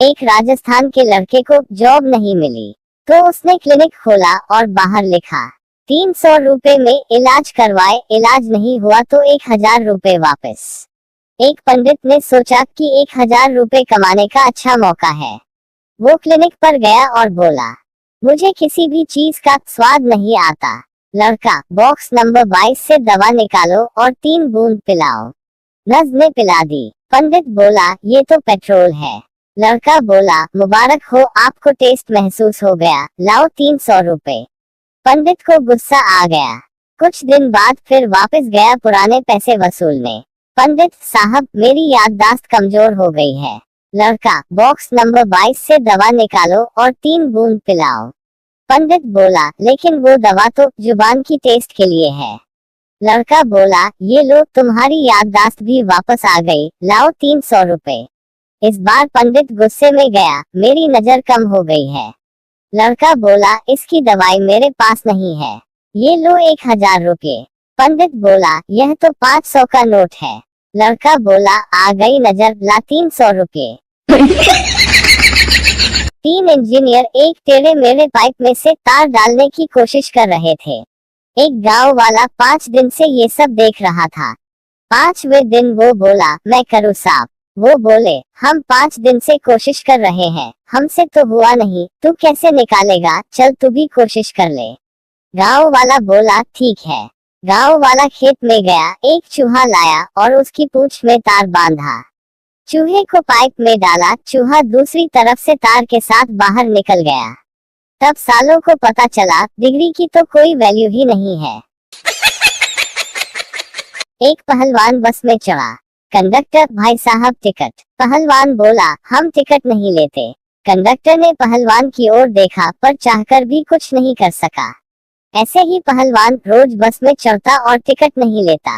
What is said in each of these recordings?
एक राजस्थान के लड़के को जॉब नहीं मिली तो उसने क्लिनिक खोला और बाहर लिखा 300 रुपए में इलाज करवाए, इलाज नहीं हुआ तो 1000 रुपए वापस। एक पंडित ने सोचा कि 1000 रुपए कमाने का अच्छा मौका है। वो क्लिनिक पर गया और बोला, मुझे किसी भी चीज का स्वाद नहीं आता। लड़का, बॉक्स नंबर 22 से दवा निकालो और 3 बूंद पिलाओ। नर्स ने पिला दी। पंडित बोला, ये तो पेट्रोल है। लड़का बोला, मुबारक हो, आपको टेस्ट महसूस हो गया, लाओ 300 रुपए। पंडित को गुस्सा आ गया। कुछ दिन बाद फिर वापस गया पुराने पैसे वसूलने। पंडित साहब, मेरी याददाश्त कमजोर हो गई है। लड़का, बॉक्स नंबर 22 से दवा निकालो और 3 बूंद पिलाओ। पंडित बोला, लेकिन वो दवा तो जुबान की टेस्ट के लिए है। लड़का बोला, ये लो, तुम्हारी याददाश्त भी वापस आ गई, लाओ 300 रुपए। इस बार पंडित गुस्से में गया, मेरी नजर कम हो गई है। लड़का बोला, इसकी दवाई मेरे पास नहीं है, ये लो 1000 रुपये। पंडित बोला, यह तो 500 का नोट है। लड़का बोला, आ गई नजर, ला 300 रुपये। 3 इंजीनियर एक टेढ़े मेढ़े पाइप में से तार डालने की कोशिश कर रहे थे। एक गांव वाला 5 दिन से ये सब देख रहा था। 5वें दिन वो बोला, मैं करूँ साहब। वो बोले, हम 5 दिन से कोशिश कर रहे हैं, हमसे तो हुआ नहीं, तू कैसे निकालेगा, चल तू भी कोशिश कर ले। गांव वाला बोला, ठीक है। गांव वाला खेत में गया, एक चूहा लाया और उसकी पूंछ में तार बांधा। चूहे को पाइप में डाला, चूहा दूसरी तरफ से तार के साथ बाहर निकल गया। तब सालों को पता चला, डिग्री की तो कोई वैल्यू ही नहीं है। एक पहलवान बस में चढ़ा। कंडक्टर, भाई साहब टिकट। पहलवान बोला, हम टिकट नहीं लेते। कंडक्टर ने पहलवान की ओर देखा पर चाहकर भी कुछ नहीं कर सका। ऐसे ही पहलवान रोज बस में चढ़ता और टिकट नहीं लेता।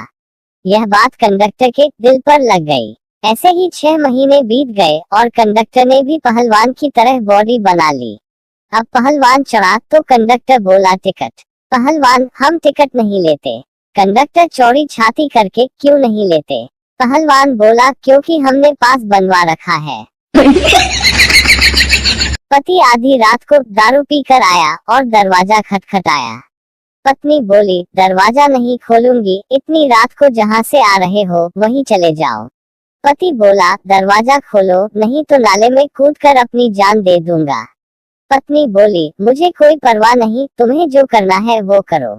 यह बात कंडक्टर के दिल पर लग गई। ऐसे ही 6 महीने बीत गए और कंडक्टर ने भी पहलवान की तरह बॉडी बना ली। अब पहलवान चढ़ा तो कंडक्टर बोला, टिकट। पहलवान, हम टिकट नहीं लेते। कंडक्टर चौड़ी छाती करके, क्यों नहीं लेते? पहलवान बोला, क्योंकि हमने पास बनवा रखा है। पति आधी रात को दारू पी कर आया और दरवाजा खटखटाया। पत्नी बोली, दरवाजा नहीं खोलूंगी, इतनी रात को जहाँ से आ रहे हो वहीं चले जाओ। पति बोला, दरवाजा खोलो, नहीं तो नाले में कूदकर अपनी जान दे दूंगा। पत्नी बोली, मुझे कोई परवाह नहीं, तुम्हें जो करना है वो करो।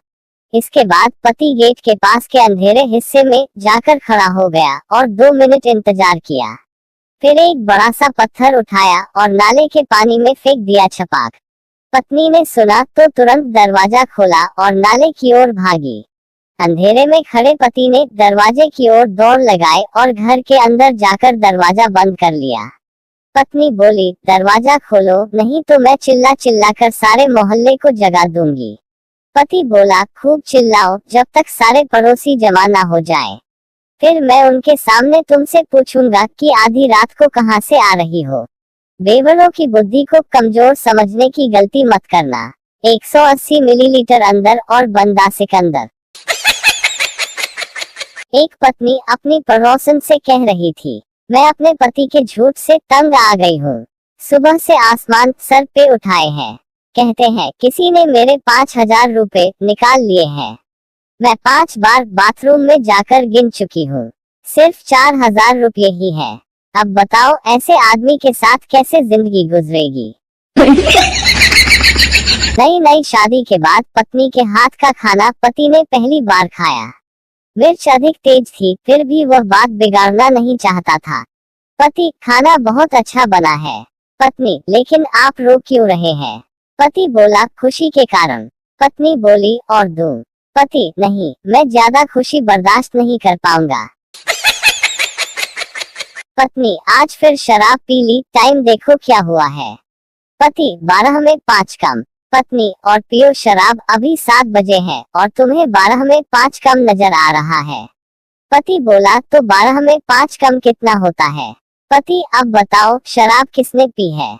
इसके बाद पति गेट के पास के अंधेरे हिस्से में जाकर खड़ा हो गया और 2 मिनट इंतजार किया। फिर एक बड़ा सा पत्थर उठाया और नाले के पानी में फेंक दिया छपाक। पत्नी ने सुना तो तुरंत दरवाजा खोला और नाले की ओर भागी। अंधेरे में खड़े पति ने दरवाजे की ओर दौड़ लगाई और घर के अंदर जाकर दरवाजा बंद कर लिया। पत्नी बोली, दरवाजा खोलो, नहीं तो मैं चिल्ला चिल्ला कर सारे मोहल्ले को जगा दूंगी। पति बोला, खूब चिल्लाओ जब तक सारे पड़ोसी जमा ना हो जाए, फिर मैं उनके सामने तुमसे पूछूंगा कि आधी रात को कहां से आ रही हो। बेवड़ों की बुद्धि को कमजोर समझने की गलती मत करना। 180 मिलीलीटर अंदर और बंदा सिकंदर। एक पत्नी अपनी पड़ोसन से कह रही थी, मैं अपने पति के झूठ से तंग आ गई हूँ। सुबह से आसमान सर पे उठाए हैं। कहते हैं किसी ने मेरे 5000 रुपए निकाल लिए हैं। मैं 5 बार बाथरूम में जाकर गिन चुकी हूँ, सिर्फ 4000 रुपये ही है। अब बताओ ऐसे आदमी के साथ कैसे जिंदगी गुजरेगी। नई शादी के बाद पत्नी के हाथ का खाना पति ने पहली बार खाया। मिर्च अधिक तेज थी, फिर भी वह बात बिगाड़ना नहीं चाहता था। पति, खाना बहुत अच्छा बना है। पत्नी, लेकिन आप रो क्यों रहे हैं? पति बोला, खुशी के कारण। पत्नी बोली, और दूं? पति, नहीं, मैं ज्यादा खुशी बर्दाश्त नहीं कर पाऊंगा। पत्नी, आज फिर शराब पी ली, टाइम देखो क्या हुआ है। पति, 12 में 5 कम। पत्नी, और पियो शराब, अभी 7 बजे हैं और तुम्हें 12 में 5 कम नजर आ रहा है। पति बोला, तो 12 में 5 कम कितना होता है? पति, अब बताओ शराब किसने पी है?